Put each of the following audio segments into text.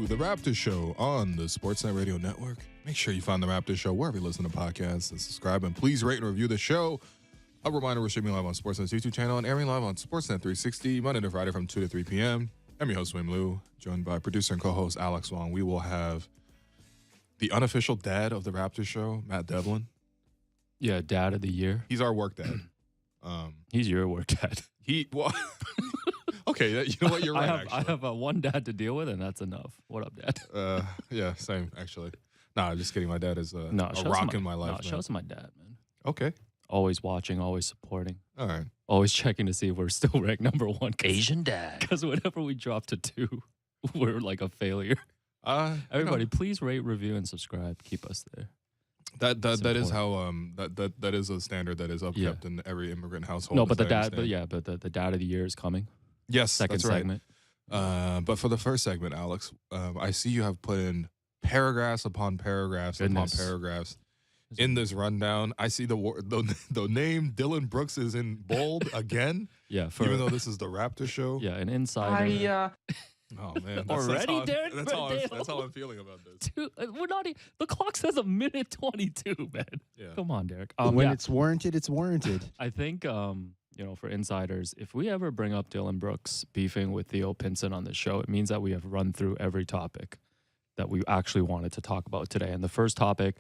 to the Raptors Show on the Sportsnet Radio Network. Make sure you find the Raptors Show wherever you listen to podcasts and subscribe. And please rate and review the show. A reminder, we're streaming live on Sportsnet's YouTube channel and airing live on Sportsnet 360, Monday to Friday from 2 to 3 p.m. I'm your host, Wim Liu, joined by producer and co-host Alex Wong. We will have the unofficial dad of the Raptors Show, Matt Devlin. Yeah, dad of the year. He's our work dad. He's your work dad. Okay, you know what? You're right, I have one dad to deal with, and that's enough. What up, Dad? Yeah, same, actually. Nah, just kidding. My dad is a shout rock in my life. No, shout out to my dad, man. Okay. Always watching, always supporting. All right. Always checking to see if we're still ranked number one. Asian dad. Because whenever we drop to 2, we're like a failure. Everybody, please rate, review, and subscribe. Keep us there. That is how that is a standard that is upkept in every immigrant household. No, but the dad of the year is coming. Yes, second that's right. segment. But for the first segment, Alex, I see you have put in paragraphs upon paragraphs upon paragraphs in this rundown. I see the name Dylan Brooks is in bold again. Yeah, even though this is the Raptor Show. Yeah, an insider. Oh man, already, Derek? That's how I'm feeling about this. Dude, we're not. The clock says a minute 22, man. Yeah. Come on, Derek. When it's warranted, it's warranted. I think for insiders, if we ever bring up Dylan Brooks beefing with Theo Pinson on this show, it means that we have run through every topic that we actually wanted to talk about today. And the first topic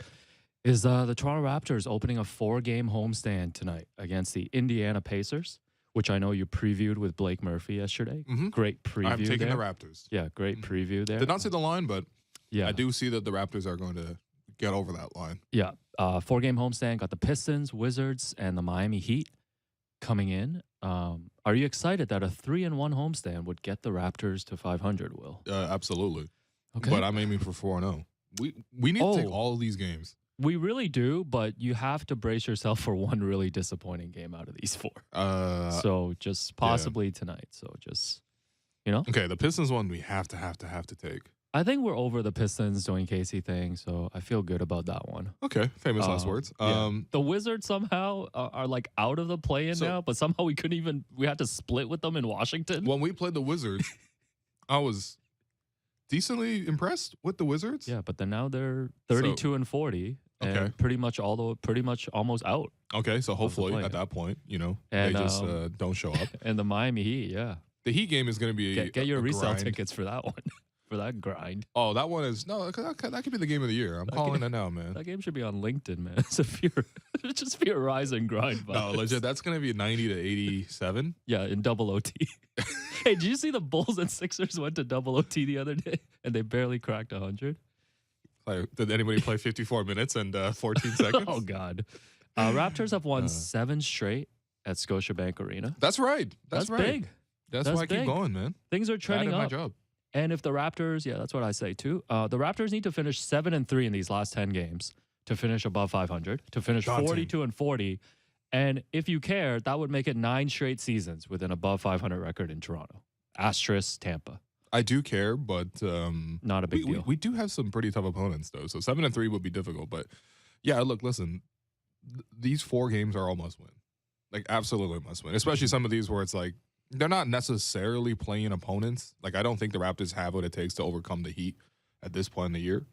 is the Toronto Raptors opening a 4-game homestand tonight against the Indiana Pacers, which I know you previewed with Blake Murphy yesterday. Mm-hmm. Great preview. I'm taking there. the Raptors. Yeah, great preview there. Did not see the line, but yeah, I do see that the Raptors are going to get over that line. Yeah, 4-game homestand. Got the Pistons, Wizards, and the Miami Heat coming in. Are you excited that a 3-1 homestand would get the Raptors to 500, Will? Absolutely. Okay. But I'm aiming for 4-0. We need to take all of these games. We really do, but you have to brace yourself for one really disappointing game out of these 4. So just possibly tonight. So just, Okay, the Pistons one we have to take. I think we're over the Pistons doing Casey thing, so I feel good about that one. Okay, famous last words. Yeah. The Wizards somehow are like out of the play-in now, but somehow we had to split with them in Washington. When we played the Wizards, I was decently impressed with the Wizards. Yeah, but then now they're 32 and 40, and pretty much almost out. Okay, so hopefully at that point, they just don't show up. And the Miami Heat, yeah. The Heat game is going to be get your resale grind. tickets for that one. For that grind. Oh, that one is that could be the game of the year. I'm calling it now, man. That game should be on LinkedIn, man. It's just be a rise and grind. No, legit. That's gonna be 90 to 87. Yeah, in double OT. Hey, did you see the Bulls and Sixers went to double OT the other day and they barely cracked 100? Did anybody play 54 minutes and 14 seconds? Oh God. Raptors have won 7 straight at Scotiabank Arena. That's right. That's right. Big. That's why I keep going, man. Things are trending up. My job. And if the Raptors, that's what I say too. The Raptors need to finish 7-3 in these last 10 games to finish above 500, to finish 42 and 40. And if you care, that would make it 9 straight seasons with an above 500 record in Toronto. Asterisk Tampa. I do care, but not a big deal. We do have some pretty tough opponents though. So 7-3 would be difficult. But yeah, look, listen, these 4 games are all must win. Like absolutely must win. Especially some of these where it's like, they're not necessarily playing opponents. Like, I don't think the Raptors have what it takes to overcome the Heat at this point in the year.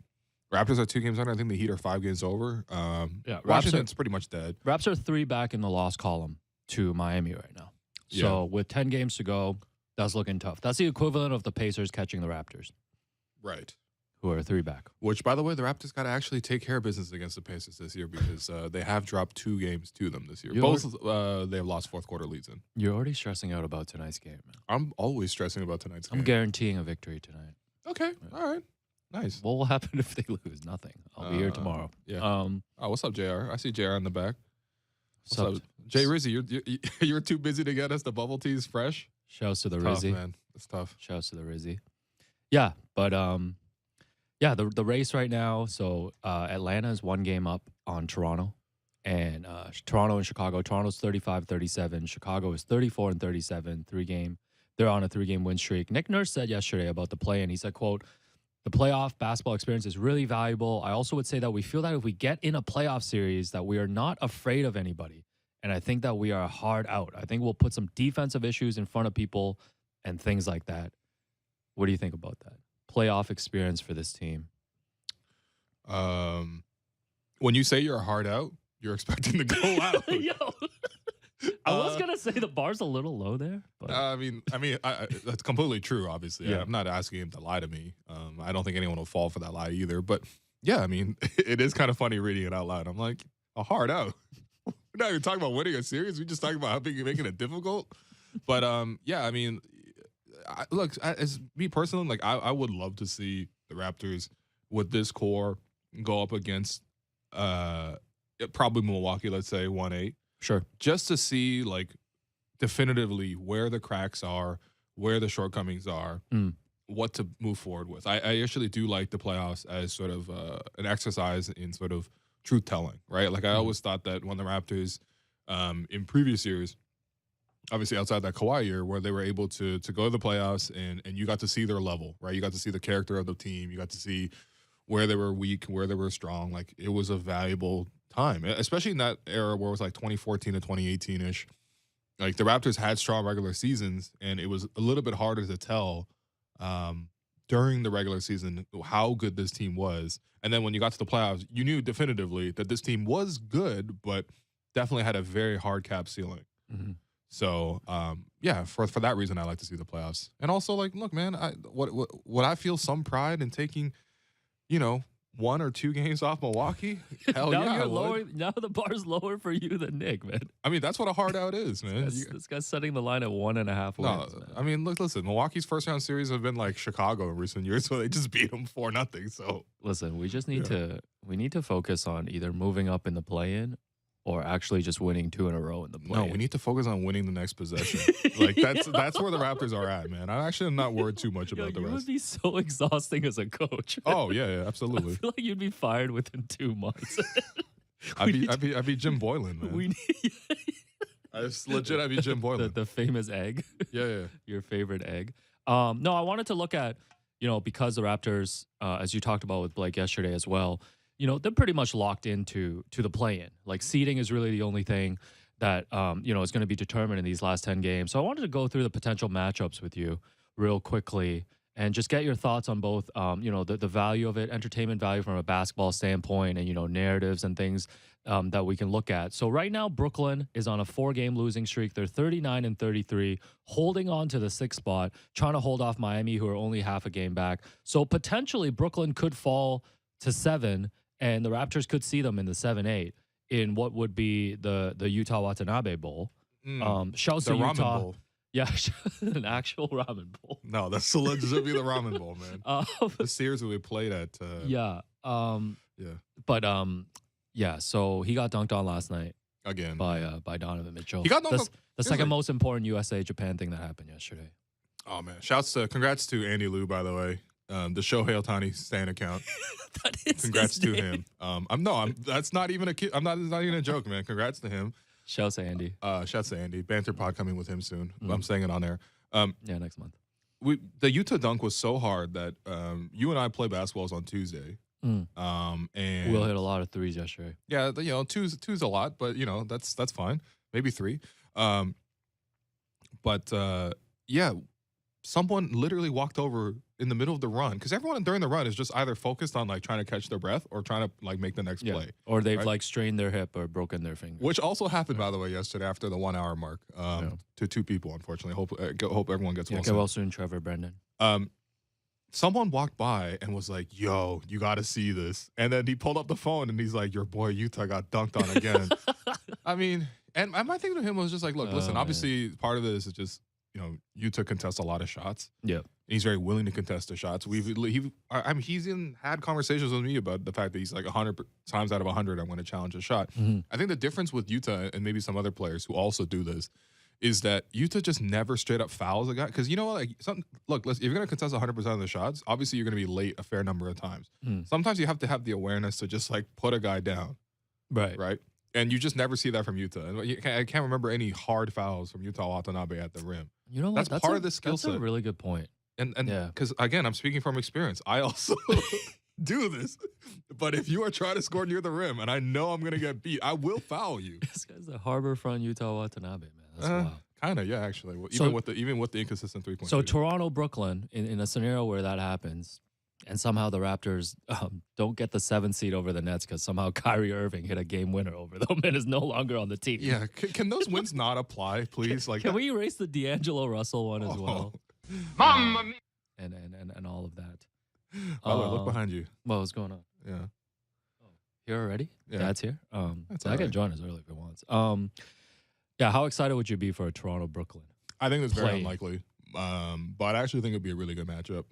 Raptors are 2 games under. I think the Heat are 5 games over. Washington's pretty much dead. Raps are 3 back in the loss column to Miami right now. So with 10 games to go, that's looking tough. That's the equivalent of the Pacers catching the Raptors. Right. Who are 3 back. Which, by the way, the Raptors got to actually take care of business against the Pacers this year because they have dropped 2 games to them this year. Both they have lost 4th quarter leads in. You're already stressing out about tonight's game, man. I'm always stressing about tonight's game. I'm guaranteeing a victory tonight. Okay. All right. Nice. What will happen if they lose? Nothing. I'll be here tomorrow. Yeah. What's up, JR? I see JR in the back. What's up? Jay Rizzy, you're too busy to get us the bubble teas fresh? Shouts to the Tough, Rizzy. Man. It's tough. Shouts to the Rizzy. Yeah, but the race right now, so Atlanta is 1 game up on Toronto, and Toronto and Chicago. Toronto's 35-37. Chicago is 34-37, 3-game. They're on a 3-game win streak. Nick Nurse said yesterday about the play, and he said, quote, "The playoff basketball experience is really valuable. I also would say that we feel that if we get in a playoff series, that we are not afraid of anybody. And I think that we are hard out. I think we'll put some defensive issues in front of people and things like that." What do you think about that? playoff experience for this team? When you say you're hard out, you're expecting to go out. Yo, I was gonna say the bar's a little low there, but I mean, that's completely true. Obviously, Yeah. I'm not asking him to lie to me. I don't think anyone will fall for that lie either. But yeah, I mean, it is kind of funny reading it out loud. I'm like, a hard out. We're not even talking about winning a series. We're just talking about how big you're making it difficult. But yeah, I mean, look, as me personally, like I would love to see the Raptors with this core go up against probably Milwaukee, let's say 1-8. sure. Just to see like definitively where the cracks are, where the shortcomings are, what to move forward with. I actually do like the playoffs as sort of an exercise in sort of truth telling, right? Like I always thought that when the Raptors in previous years, obviously outside that Kawhi year, where they were able to go to the playoffs and you got to see their level, right? You got to see the character of the team. You got to see where they were weak, where they were strong. Like it was a valuable time, especially in that era where it was like 2014 to 2018-ish. Like the Raptors had strong regular seasons, and it was a little bit harder to tell during the regular season how good this team was. And then when you got to the playoffs, you knew definitively that this team was good, but definitely had a very hard cap ceiling. Mm-hmm. So yeah, for that reason, I like to see the playoffs. And also, like, look, man, what I feel some pride in taking, 1 or 2 games off Milwaukee. Hell now yeah, I you're would. lower. Now the bar's lower for you than Nick, man. I mean, that's what a hard out is, man. This guy's setting the line at 1.5 No, wins. Man. I mean, listen, Milwaukee's first round series have been like Chicago in recent years, so they just beat them 4-0. So Listen, we just need to focus on either moving up in the play-in or actually just winning 2 in a row in the play-in. no, we need to focus on winning the next possession. Like that's where the Raptors are at, man. I actually am not worried too much about the you rest. would be so exhausting as a coach. Oh yeah, I absolutely. feel like you'd be fired within 2 months. I'd be Jim Boylan, man. We need I'd be Jim Boylan. the famous egg. Yeah. Your favorite egg. No, I wanted to look at, because the Raptors, as you talked about with Blake yesterday as well, they're pretty much locked into the play-in. Like seeding is really the only thing that is going to be determined in these last 10 games. So I wanted to go through the potential matchups with you real quickly and just get your thoughts on both, the value of it, entertainment value from a basketball standpoint, and narratives and things that we can look at. So right now, Brooklyn is on a 4-game losing streak. They're 39-33, holding on to the 6th spot, trying to hold off Miami, who are only half a game back. So potentially Brooklyn could fall to 7, and the Raptors could see them in the 7-8 in what would be the Utah Watanabe Bowl. Shouts The to ramen Utah. bowl. Yeah, an actual ramen bowl. No, that's the legit be the ramen bowl, man. The series that we played at. Yeah. Yeah. But yeah. So he got dunked on last night Again. by Donovan Mitchell. He got dunked on. The second most important USA Japan thing that happened yesterday. Oh man! Congrats to Andy Liu, by the way. The Shohei Ohtani stan account. That is Congrats his to name. him. That's not even a kid. It's not even a joke, man. Congrats to him. Shouts to Andy. Shouts to Andy. Banter pod coming with him soon. Mm. I'm saying it on there. Yeah, next month. The Utah dunk was so hard that you and I play basketballs on Tuesday. And Will hit a lot of threes yesterday. yeah, two's a lot, but that's fine. Maybe 3. But yeah, someone literally walked over in the middle of the run because everyone during the run is just either focused on like trying to catch their breath or trying to like make the next play. Or they've right? like strained their hip or broken their finger. Which also happened, by the way, yesterday after the 1 hour mark to 2 people, unfortunately. Hope everyone gets well Get soon. well soon, Trevor Brendan. Someone walked by and was like, yo, you got to see this. And then he pulled up the phone and he's like, your boy Utah got dunked on again. I mean, and my thing to him was just like, look, listen, obviously part of this is just, Utah contests a lot of shots. Yeah. He's very willing to contest the shots. He's had conversations with me about the fact that he's like 100 times out of 100, I'm going to challenge a shot. Mm-hmm. I think the difference with Utah and maybe some other players who also do this is that Utah just never straight up fouls a guy. Because if you're going to contest 100% of the shots, obviously you're going to be late a fair number of times. Sometimes you have to have the awareness to just like put a guy down. Right. And you just never see that from Utah. And I can't remember any hard fouls from Utah Watanabe at the rim. You know what? That's part of the skill set. That's a really good point. And because again, I'm speaking from experience. I also do this. But if you are trying to score near the rim and I know I'm gonna get beat, I will foul you. This guy's the Harborfront Utah Watanabe, man. That's wild. Kind of, yeah, actually. Well, even with the inconsistent 3-point. So Toronto, Brooklyn, in a scenario where that happens, And somehow the Raptors don't get the 7th seed over the Nets because somehow Kyrie Irving hit a game winner over them and is no longer on the team. Yeah, can those wins not apply, please? Can we erase the D'Angelo Russell one as well? Mamma mia. And all of that. By the way, look behind you. What was going on? Yeah. Here already? Yeah. Dad's here? That's I all can right. join us early if he wants. Yeah, how excited would you be for a Toronto-Brooklyn? I think that's very Play. unlikely. But I actually think it'd be a really good matchup.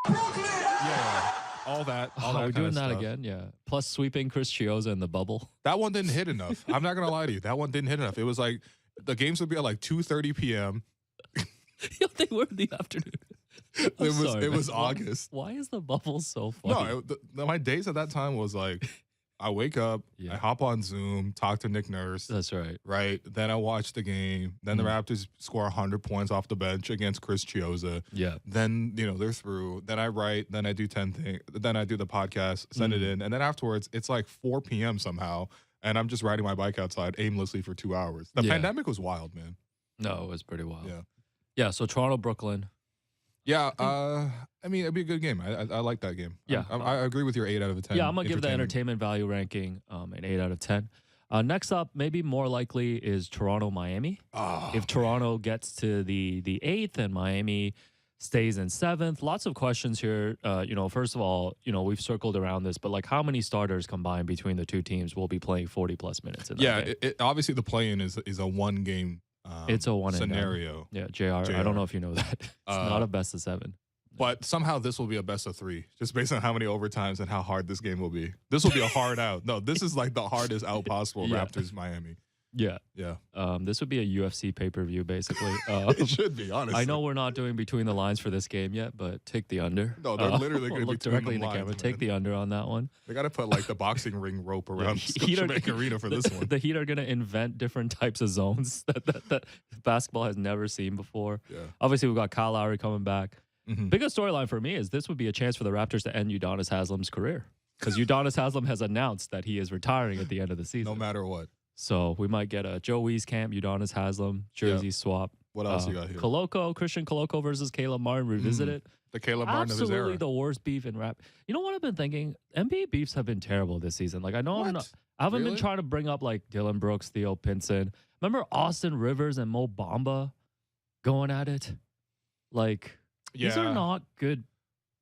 Yeah, all that. All that we're kind doing of that stuff. again? Yeah. Plus sweeping Chris Chioza in the bubble. That one didn't hit enough. I'm not gonna lie to you. That one didn't hit enough. It was like the games would be at like 2:30 p.m. Yeah, they were in the afternoon. It was man. August. Why is the bubble so funny? No, my days at that time was like, I wake up, Yeah. I hop on Zoom, talk to Nick Nurse, That's right. right? Then I watch the game. Then the Mm. Raptors score 100 points off the bench against Chris Chioza. Yeah. Then they're through. Then I write. Then I do 10 things. Then I do the podcast, send it in, and then afterwards it's like 4 p.m. somehow, and I'm just riding my bike outside aimlessly for 2 hours. The Yeah. pandemic was wild, man. No, it was pretty wild. Yeah. Yeah, so Toronto, Brooklyn. Yeah, I mean, it'd be a good game. I like that game. Yeah. I agree with your 8 out of 10. Yeah, I'm going to give the entertainment. entertainment value ranking an 8 out of 10. Next up, maybe more likely, is Toronto, Miami. Oh, If Toronto gets to the 8th and Miami stays in 7th, lots of questions here. First of all, we've circled around this, but like how many starters combined between the two teams will be playing 40-plus minutes in that yeah, game? obviously the play-in is a one game. It's a one and done. scenario, Yeah, JR, I don't know if you know that. It's not a best of 7. but somehow this will be a best of 3, just based on how many overtimes and how hard this game will be. This will be a hard out. No, this is like the hardest out possible. Yeah. Raptors Miami. Yeah. Yeah, This would be a UFC pay-per-view, basically. it should be honestly. I know we're not doing between the lines for this game yet, but take the under. No, they're literally gonna look between directly the in the lines, camera. Take man. the under on that one. They got to put like the boxing ring rope around Heat are- Scotiabank Arena for this one. The Heat are going to invent different types of zones that basketball has never seen before. Yeah. Obviously, we've got Kyle Lowry coming back. Mhm. Biggest storyline for me is this would be a chance for the Raptors to end Udonis Haslam's career because Udonis Haslam has announced that he is retiring at the end of the season. No matter what. So we might get a Joe Wieskamp, Udonis Haslam jersey swap. What else you got here? Christian Koloko versus Caleb Martin revisited. The Caleb Martin of his Absolutely era. the worst beef in rap. You know what I've been thinking? NBA beefs have been terrible this season. Like I know What? I haven't been Really? trying to bring up like Dylan Brooks, Theo Pinson. Remember Austin Rivers and Mo Bamba going at it? Like these are not good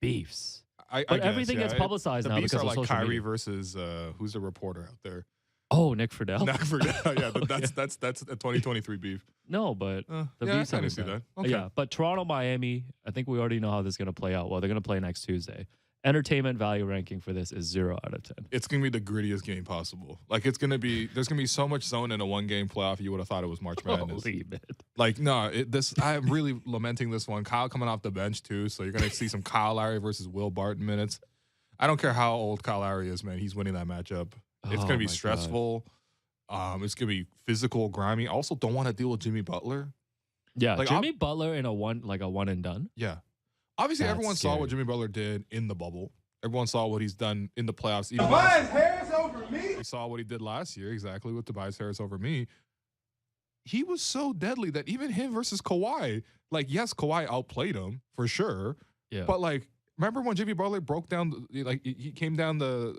beefs. I But guess, everything yeah. gets publicized The now beefs because are of like social Kyrie media. versus who's the reporter out there? Oh, Nick Friedel. Not for yeah, Oh, that's a 2023 beef. No, but the yeah, I beefs kind haven't of see been that. bad. Okay. Yeah, but Toronto, Miami, I think we already know how this is going to play out. Well, they're going to play next Tuesday. Entertainment value ranking for this is 0 out of 10. It's gonna be the grittiest game possible. Like there's gonna be so much zone in a 1-game playoff. You would have thought it was March Madness. Holy man. Like no, I'm really lamenting this one. Kyle coming off the bench too, so you're gonna see some Kyle Lowry versus Will Barton minutes. I don't care how old Kyle Lowry is, man. He's winning that matchup. It's Oh gonna be my God. stressful. It's gonna be physical, grimy. I also don't want to deal with Jimmy Butler. Yeah, Like, Jimmy Butler in a one and done. Yeah. Obviously, That's everyone saw what scary. Jimmy Butler did in the bubble. Everyone saw what he's done in the playoffs. Even Tobias Harris over me. we saw what he did last year, exactly with Tobias Harris over me. He was so deadly that even him versus Kawhi, like, yes, Kawhi outplayed him for sure. Yeah, But, like, remember when Jimmy Butler broke down, like, he came down the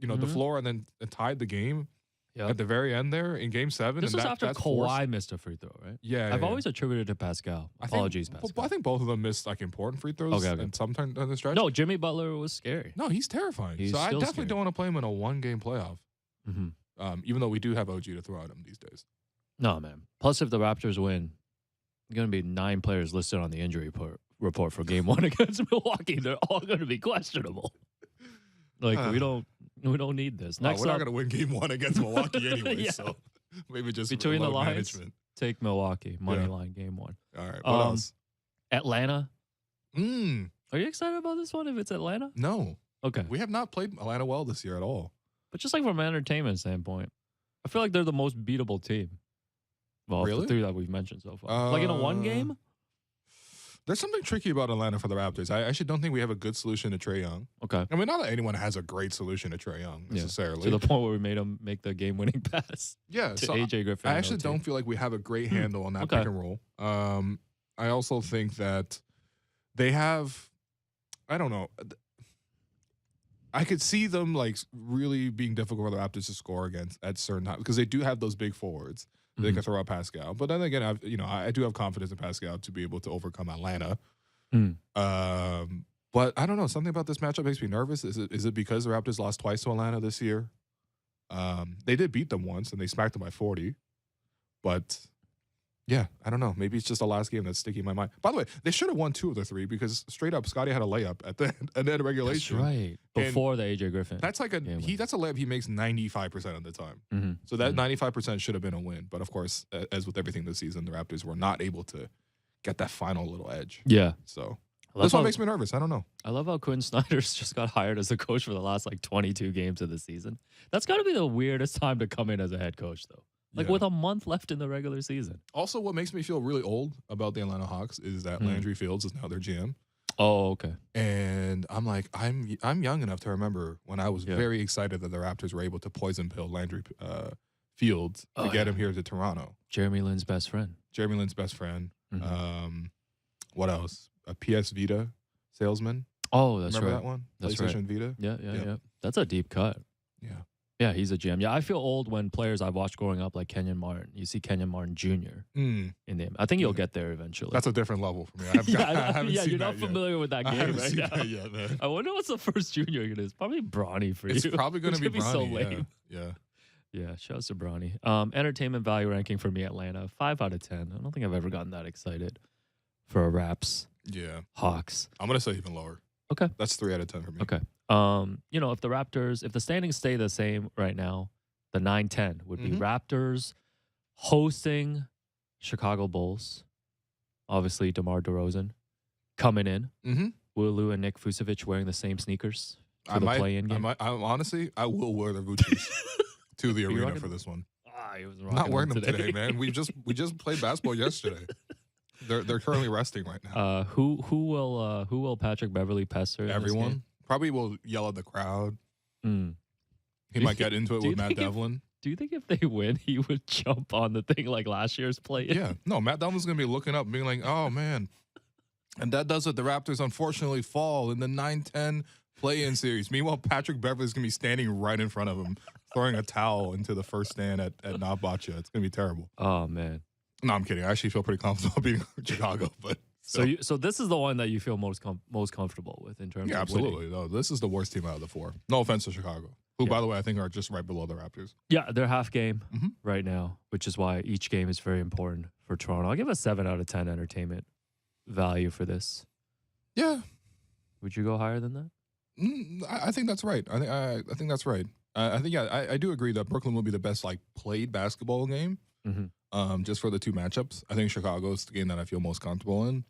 Mhm. floor and then tied the game yeah. at the very end there in game 7? This and was after that Kawhi forced- missed a free throw, right? Yeah. I've yeah. always attributed to Pascal. I think- Apologies, but Pascal. I think both of them missed, like, important free throws Okay. and sometime down the stretch. No, Jimmy Butler was scary. No, he's terrifying. He's so I still definitely scary. don't want to play him in a 1-game playoff. hmm Even though we do have OG to throw at him these days. No, man. Plus, if the Raptors win, going to be 9 players listed on the injury report for Game 1 against Milwaukee. They're all going to be questionable. Like we don't need this. Next we're not up, going to win game 1 against Milwaukee anyway, Yeah. so maybe just Between the load lines. management. take Milwaukee money Yeah. line Game 1. All right, what Um, else? Atlanta. Are Are you excited about this one? If it's Atlanta, No, okay. we have not played Atlanta well this year at all. But just like from an entertainment standpoint, I feel like they're the most beatable team. Well, of Really? the 3 that we've mentioned so far. Like in a 1 game? There's something tricky about Atlanta for the Raptors. I actually don't think we have a good solution to Trae Young. Okay. I mean, not that anyone has a great solution to Trae Young Yeah. necessarily. To the point where we made him make the game-winning pass yeah, to so AJ Griffin. I in actually OT. don't feel like we have a great handle on that Okay. pick and roll. I also think that they have I don't know. I could see them like really being difficult for the Raptors to score against at certain times because they do have those big forwards. They can throw out Pascal, but then again, I do have confidence in Pascal to be able to overcome Atlanta. But I don't know. Something about this matchup makes me nervous. Is it because the Raptors lost twice to Atlanta this year? They did beat them once and they smacked them by 40, but. Yeah, I don't know. Maybe it's just the last game that's sticking in my mind. By the way, they should have won 2 of the 3 because straight up, Scotty had a layup at the end of regulation. That's right. Before the AJ Griffin. That's like that's a layup he makes 95% of the time. So that 95% should have been a win. But of course, as with everything this season, the Raptors were not able to get that final little edge. Yeah. So this one makes me nervous. I don't know. I love how Quinn Snyder's just got hired as a coach for the last like 22 games of the season. That's got to be the weirdest time to come in as a head coach, though. Like with a month left in the regular season. Also, what makes me feel really old about the Atlanta Hawks is that Landry Fields is now their GM. Oh, okay. And I'm like, I'm young enough to remember when I was very excited that the Raptors were able to poison pill Landry Fields to get him here to Toronto. Jeremy Lin's best friend. What else? A PS Vita salesman. Oh, that's Remember right. that one? That's PlayStation right. Vita. Yeah. That's a deep cut. Yeah. Yeah, he's a GM. Yeah, I feel old when players I've watched growing up, like Kenyon Martin. You see Kenyon Martin Jr. In them. I think you'll get there eventually. That's a different level for me. I haven't seen you're not familiar with that game right now. Yet, man. I wonder what's the first junior it is. Probably Bronny for you. It's probably going to be Bronny. So lame. Yeah. Shouts to Bronny. Entertainment value ranking for me, Atlanta, 5 out of 10. I don't think I've ever gotten that excited for a Raps. Yeah. Hawks. I'm going to say even lower. Okay. That's 3 out of 10 for me. Okay. If the standings stay the same right now, the 9-10 would be Raptors hosting Chicago Bulls. Obviously, DeMar DeRozan coming in. Wulu and Nick Vucevic wearing the same sneakers for the play-in game. Honestly, I will wear the Vucci's to the arena for this one. He was I'm not wearing them today, man. We just played basketball yesterday. They're currently resting right now. Who will Patrick Beverly pester? Everyone probably will yell at the crowd. He might get into it with Matt Devlin. Do you think if they win, he would jump on the thing like last year's play? Yeah. No, Matt Devlin's going to be looking up, being like, oh, man. And that does it. The Raptors unfortunately fall in the 9-10 play-in series. Meanwhile, Patrick Beverly's going to be standing right in front of him, throwing a towel into the first stand at Nabacha. It's going to be terrible. Oh, man. No, I'm kidding. I actually feel pretty comfortable beating Chicago. But So this is the one that you feel most comfortable with in terms of absolutely. No, this is the worst team out of the 4. No offense to Chicago, who, by the way, I think are just right below the Raptors. Yeah, they're half game right now, which is why each game is very important for Toronto. I'll give a 7 out of 10 entertainment value for this. Yeah. Would you go higher than that? I think that's right. I think that's right. I do agree that Brooklyn will be the best played basketball game. Just for the 2 matchups. I think Chicago's the game that I feel most comfortable in.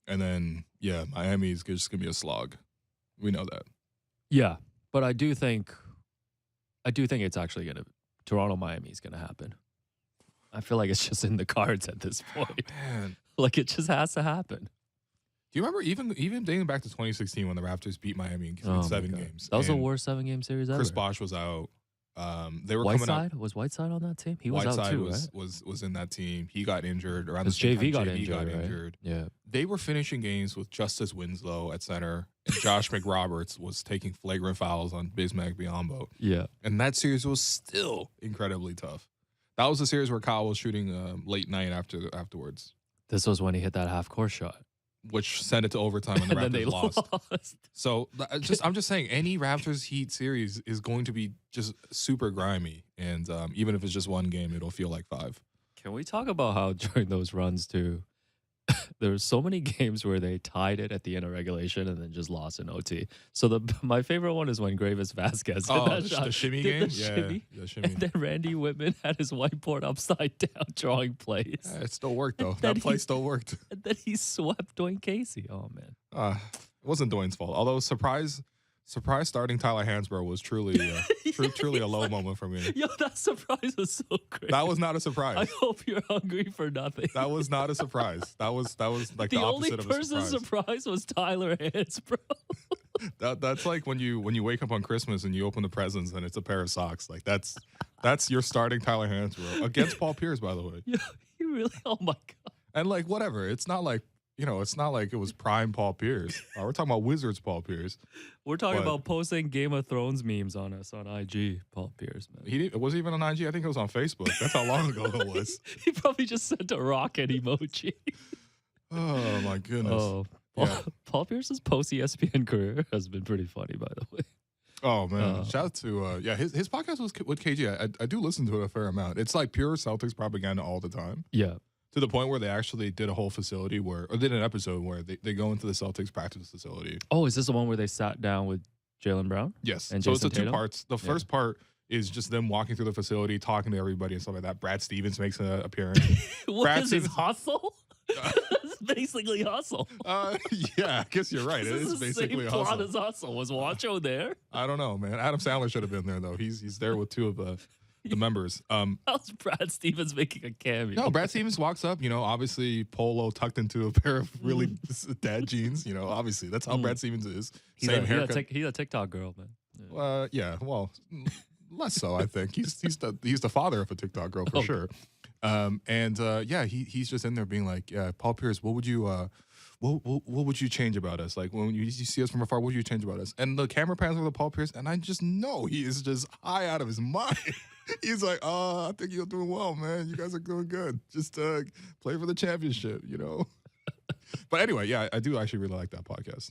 And then, Miami's just going to be a slog. We know that. Yeah, but I do think it's actually going to Toronto-Miami is going to happen. I feel like it's just in the cards at this point. Man. Like it just has to happen. Do you remember even dating back to 2016 when the Raptors beat Miami in 7 games? That was the worst 7-game series ever. Chris Bosh was out. They were Whiteside? coming out. Was Whiteside on that team? He was out too, right? was in that team. He got injured around the same same JV time. got injured. Yeah. They were finishing games with Justice Winslow at center, and Josh McRoberts was taking flagrant fouls on Bismack Biyombo. Yeah. And that series was still incredibly tough. That was the series where Kyle was shooting late night afterwards. This was when he hit that half-court shot, which sent it to overtime and the and then Raptors they lost. So I'm just saying, any Raptors Heat series is going to be just super grimy, and even if it's just one game, it'll feel like 5. Can we talk about how during those runs too, there were so many games where they tied it at the end of regulation and then just lost in OT. So my favorite one is when Gravis Vasquez hit that shot. The shimmy did game? The shimmy, the shimmy. And then Randy Whitman had his whiteboard upside down drawing plays. It still worked, though. That play still worked. And then he swept Dwayne Casey. Oh, man. It wasn't Dwayne's fault. Although surprise starting Tyler Hansbrough was truly truly a low moment for me. Yo, that surprise was so great. That was not a surprise. I hope you're hungry for nothing. That was not a surprise. That was like the opposite of a surprise. The only person surprised was Tyler Hansbrough. That's like when you wake up on Christmas and you open the presents and it's a pair of socks. Like that's your starting Tyler Hansbrough against Paul Pierce, by the way. Yeah, you really? Oh my god. And whatever, it's not like it's not like it was prime Paul Pierce. We're talking about Wizards Paul Pierce. We're talking But- about posting Game of Thrones memes on us on IG, Paul Pierce, man. He was even on IG. I think it was on Facebook. That's how long ago it was. He probably just sent a rocket emoji. Oh my goodness. Oh, Paul, Yeah. Paul Pierce's post ESPN career has been pretty funny, by the way. Oh man! Uh, Shout out to his podcast was with KG. I do listen to it a fair amount. It's like pure Celtics propaganda all the time, Yeah. to the point where they actually did a whole facility or did an episode where they go into the Celtics practice facility. Oh, is this the one where they sat down with Jaylen Brown? Yes, And so Jason it's the two Tatum? parts. The first part is just them walking through the facility, talking to everybody and stuff like that. Brad Stevens makes an appearance. What Brad is this, Stevens- hustle? It's basically hustle. Yeah, I guess you're right. It This is the basically same a plot hustle. as hustle. Was Wancho there? I don't know, man. Adam Sandler should have been there though. He's there with two of the members. How's Brad Stevens making a cameo? No, Brad Stevens walks up, obviously polo tucked into a pair of really dad jeans. Obviously that's how Brad Stevens is. Same haircut. He's a TikTok girl, man. Yeah. Yeah, well, less so. I think he's the father of a TikTok girl for Oh. sure. He's just in there being like, yeah, Paul Pierce, what would you what would you change about us? Like when you see us from afar, what would you change about us? And the camera pans over to Paul Pierce, and I just know he is just high out of his mind. He's like, I think you're doing well, man. You guys are doing good. Just play for the championship, But anyway, yeah, I do actually really like that podcast,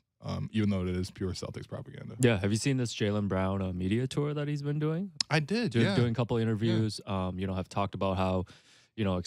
even though it is pure Celtics propaganda. Yeah. Have you seen this Jaylen Brown media tour that he's been doing? I did, Doing a couple interviews. Have talked about how,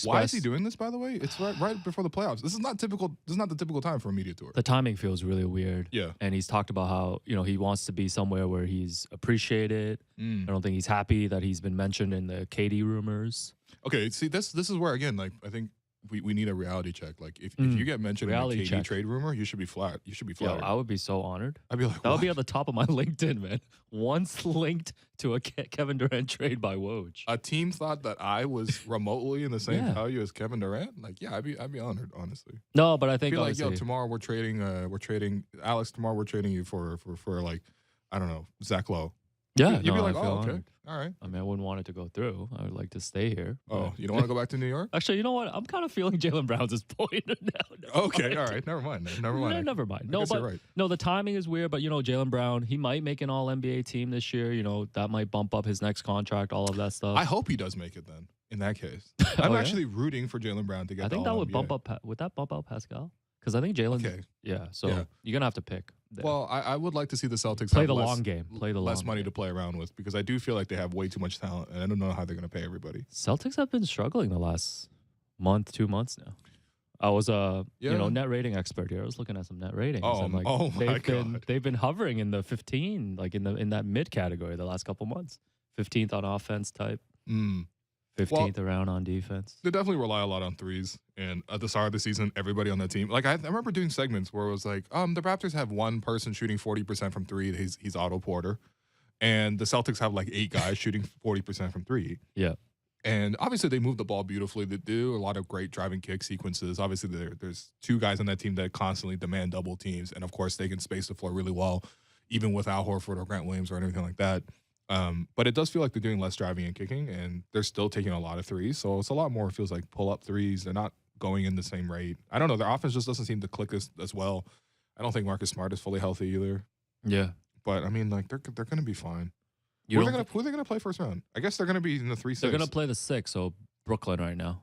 Why is he doing this, by the way? It's right before the playoffs. This is not typical. This is not the typical time for a media tour. The timing feels really weird. Yeah. And he's talked about how, he wants to be somewhere where he's appreciated. I don't think he's happy that he's been mentioned in the KD rumors. Okay, see, this is where, again, like, I think we need a reality check. Like, if you get mentioned Reality in a KD check. trade rumor, you should be flat. You should be Yo, flattered. I would be so honored. I'd be like, That would be what? at the top of my LinkedIn, man. Once linked to a Kevin Durant trade by Woj. A team thought that I was remotely in the same Yeah. value as Kevin Durant. Like, yeah, I'd be honored, honestly. No, but I I'd think be like, yo, honestly, tomorrow we're trading Alex. Tomorrow we're trading you for like, I don't know, Zach Lowe. yeah, You'd be no, like, I oh, feel okay, honored. all right. I mean, I wouldn't want it to go through. I would like to stay here. Oh, but- you don't want to go back to New York? Actually, you know what? I'm kind of feeling Jaylen Brown's point now. Never Okay, mind. all right. Never mind. Never mind. No, never mind. I No, guess but you're right. no, the timing is weird. But Jaylen Brown, he might make an All NBA team this year. That might bump up his next contract. All of that stuff. I hope he does make it then. In that case, I'm Oh, yeah? actually rooting for Jaylen Brown to get. I think the that would bump All-NBA. up. Would that bump up Pascal? Because I think Jaylen. Okay. Yeah. So Yeah. you're gonna have to pick. there. Well, I would like to see the Celtics play have the less, long game. Play the less long money game. to play around with because I do feel like they have way too much talent and I don't know how they're going to pay everybody. Celtics have been struggling the last month, 2 months now. I was a Yeah. net rating expert here. I was looking at some net ratings. Oh, and oh my God. they've been hovering in the 15, like in that mid category the last couple months. 15th on offense type, 15th around on defense. They definitely rely a lot on threes. And at the start of the season, everybody on that team, like I remember doing segments where it was like, the Raptors have one person shooting 40% from three. He's Otto Porter. And the Celtics have like 8 guys shooting 40% from three. Yeah. And obviously they move the ball beautifully. They do a lot of great driving kick sequences. Obviously there's 2 guys on that team that constantly demand double teams. And of course they can space the floor really well, even without Horford or Grant Williams or anything like that. But it does feel like they're doing less driving and kicking, and they're still taking a lot of threes. So it's a lot more, it feels like, pull-up threes. They're not going in the same rate. I don't know. Their offense just doesn't seem to click as well. I don't think Marcus Smart is fully healthy either. Yeah. But, I mean, like, they're going to be fine. You Who don't are they going to play first round? I guess they're going to be in the 3-6. They're going to play the 6, so Brooklyn right now.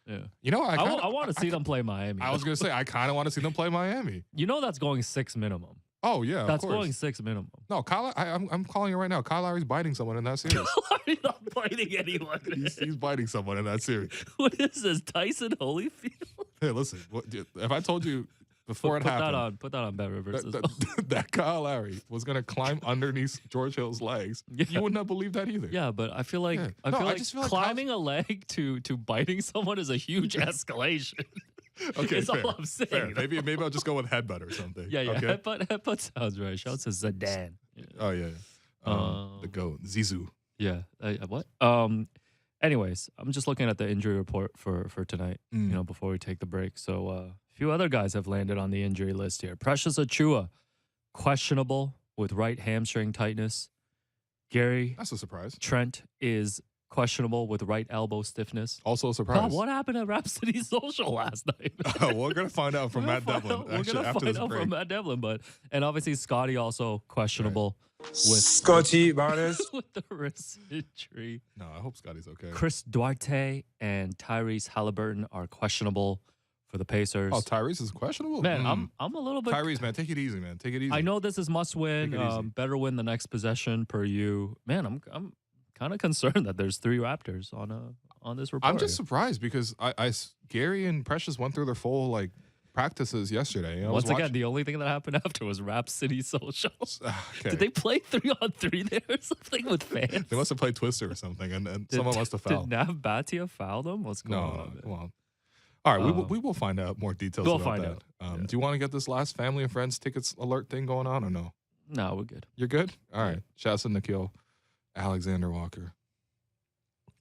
Yeah. You know, I want to see them play Miami. I was going to say, I kind of want to see them play Miami. that's going 6 minimum. Oh, yeah, That's of course. going 6 minimum. No, Kyle, I'm calling you right now. Kyle Lowry's biting someone in that series. I'm not biting anyone. he's biting someone in that series. What is this, Tyson Holyfield? Hey, listen, if I told you before it happened, Put that on Bet Rivers. as well. that Kyle Lowry was going to climb underneath George Hill's legs, you wouldn't have believed that either. Yeah, but I feel like Yeah. I No, feel I like just feel like climbing a leg to biting someone is a huge escalation. Okay, It's fair, all I'm saying. fair. Maybe I'll just go with headbutt or something. Yeah. Okay? Headbutt sounds right. Shout out to Zidane. Yeah. Oh yeah. The GOAT, Zizou. Yeah. What? Anyways, I'm just looking at the injury report for tonight. Before we take the break. So a few other guys have landed on the injury list here. Precious Achua, questionable with right hamstring tightness. Gary That's a surprise. Trent is questionable with right elbow stiffness. Also a God, surprise. what happened at Rhapsody Social last night? We're gonna find out from Matt Devlin. We're Actually, gonna after find this out break. from Matt Devlin, and obviously Scotty also questionable with Scotty Barnes. with the wrist injury. No, I hope Scotty's okay. Chris Duarte and Tyrese Halliburton are questionable for the Pacers. Oh, Tyrese is questionable. Man, I'm a little bit. Tyrese, man, take it easy, man. Take it easy. I know this is must win. Take it easy. Better win the next possession per you. Man, I'm kind of concerned that there's 3 Raptors on this report. I'm just surprised because Gary and Precious went through their full like practices yesterday. Once again, the only thing that happened after was Rap City Social. Okay. Did they play 3-on-3 there or something with fans? They must have played Twister or something, and someone must have fouled. Did Nav Bhatia foul them? What's going No, on? come on. All right, we will find out more details We'll about find that. out. Yeah. Do you want to get this last family and friends tickets alert thing going on or no? No, we're good. You're good? All right. Shouts to Nikhil, Alexander Walker.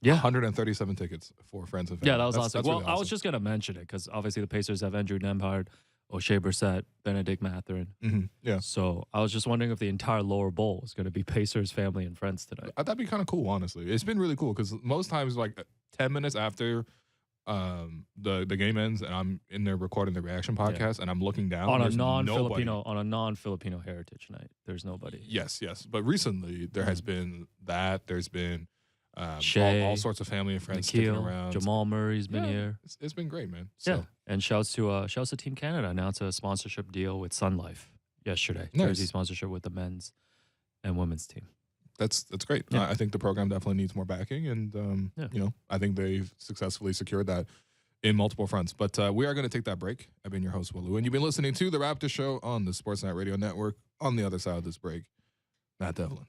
Yeah. 137 tickets for friends and family. Yeah, that was That's- awesome. that's Well, really I was awesome. just going to mention it because obviously the Pacers have Andrew Nembhard, O'Shea Brissett, Benedict Mathurin. Yeah. So I was just wondering if the entire lower bowl is going to be Pacers, family, and friends tonight. That'd be kind of cool, honestly. It's been really cool because most times, like 10 minutes after the game ends, and I'm in there recording the reaction podcast, and I'm looking down On a there's non-Filipino nobody. heritage night, there's nobody. Yes. But recently there has been that. There's been Shay, all sorts of family and friends sticking Nikhil, around. Jamal Murray's been Yeah, here. It's been great, man. So, Yeah, and shouts to Team Canada announced a sponsorship deal with Sun Life yesterday. Nice. Jersey sponsorship with the men's and women's team. That's great. Yeah. I think the program definitely needs more backing, and Yeah. I think they've successfully secured that in multiple fronts. But we are going to take that break. I've been your host, Walu, and you've been listening to the Raptors Show on the Sportsnet Radio Network. On the other side of this break, Matt Devlin.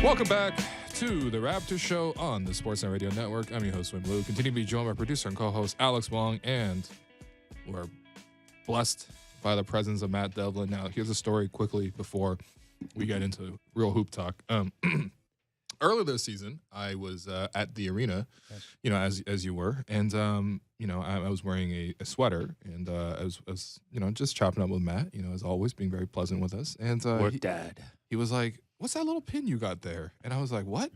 Welcome back to the Raptors Show on the Sportsnet Radio Network. I'm your host, Wim Lou. Continue to be joined by producer and co-host Alex Wong, and we're blessed by the presence of Matt Devlin. Now, here's a story quickly before we get into real hoop talk. Earlier this season, I was at the arena, you know, as you were, and you know, I was wearing a sweater, and I was you know, just chopping up with Matt, you know, as always, being very pleasant with us. And he was like, "What's that little pin you got there?" And I was like, "What?"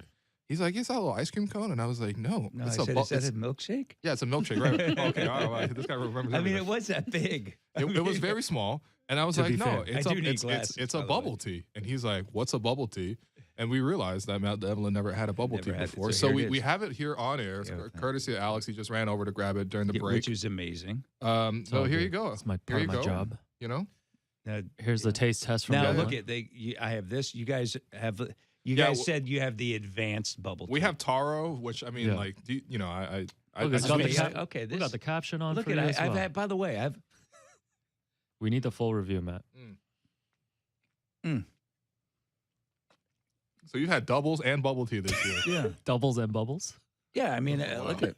He's like, "Is that a little ice cream cone?" And I was like, "No, No, it's I said, is that a milkshake? yeah, it's a milkshake, right?" Okay, all right. This guy remembers. I mean, everything. it was that big. It was very small, and I was To like, be "No, fair. it's I a do need it's glasses, it's by a the bubble way. tea." And he's like, "What's a bubble tea?" And we realized that Matt Devlin never had a bubble Never tea had it, before, so so here it we is. have it here on air. It's Yeah, courtesy of Alex. He just ran over to grab it during the break. Which was amazing. So all here good. you go. It's my Here part you of my go. job. You know, Now, Here's the taste test from now Devlin. look at I have this. You guys have. You Yeah, guys said you have the advanced bubble. we tea. have taro, which I mean, Yeah. like, you know, I Look, it's just got the made- cap- okay. we This, got the caption on look for at you it. as I've well. had. By the way, I've. We need the full review, Matt. So you've had doubles and bubble tea this year. Yeah. Doubles and bubbles. Yeah. I mean, Wow. look at.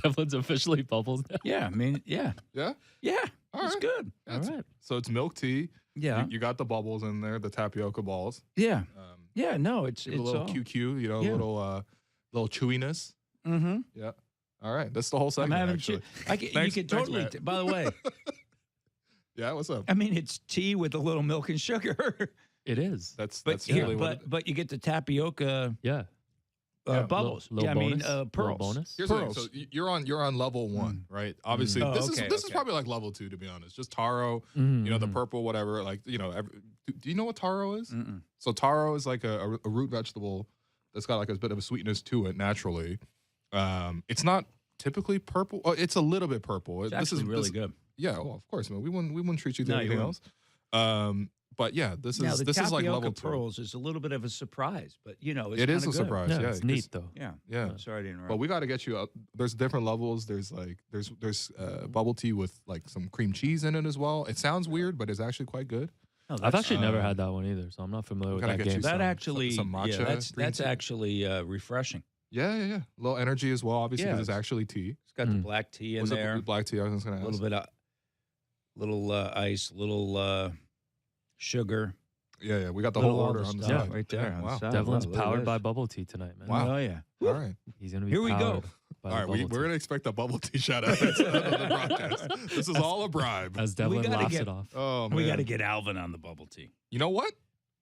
Devlin's officially bubbles now. Yeah. I mean, yeah. Yeah. Yeah. All It's right. good. All right. So it's milk tea. Yeah. You got the bubbles in there, the tapioca balls. Yeah. Um, Yeah. No, it's a it's little all. QQ, you know, Yeah. little chewiness. Mm-hmm. Yeah. All right. That's the whole I'm segment, having. actually. You Thanks- can thanks, totally. Matt. By the way, Yeah. What's up? I mean, it's tea with a little milk and sugar. It is. That's But that's here, really what. but you get the tapioca Yeah. Yeah, bubbles. Little yeah, I bonus, mean little pearls. bonus. Here's the thing. pearls. So you're on level one, right? Obviously, Oh, this okay, is okay. probably like level two, to be honest. Just taro, Mhm, you know, the mhm. purple, whatever. Like, you know, do you know what taro is? Mm-mm. So taro is like a root vegetable that's got like a bit of a sweetness to it naturally. It's not typically purple. It's a little bit purple. It's actually really good. Yeah, well, of course, man. We wouldn't treat you to No, you anything else. But yeah, this Now, is the this is like tapioca level two. pearls is a little bit of a surprise, but you know, it's It is kinda a good. surprise. Yeah, Yeah, it's 'cause- neat though. Yeah. Yeah. Sorry to interrupt. But we got to get you up. There's different levels. There's bubble tea with like some cream cheese in it as well. It sounds weird, but it's actually quite good. No, I've that's- actually never uh, had that one either, so I'm not familiar with gotta that get game. you that some- actually some matcha yeah, that's green tea. actually refreshing. Yeah. Low energy as well, obviously, because Yeah. it's actually tea. It's got the Mm. black tea in Was it there, black tea? I was going a to little ask. bit of little ice, little sugar. Yeah. We got the little whole all order the on the stuff side. right there. Yeah, on the wow. side. Devlin's Look at powered this. by bubble tea tonight, man. Wow. Oh yeah. All right. He's gonna be Here we go. powered by All right. the We're bubble tea. going to expect a bubble tea shout out at the end of the broadcast. This is all a bribe. As Devlin gotta laughs get- it off. Oh, man. We got to get Alvin on the bubble tea. You know what?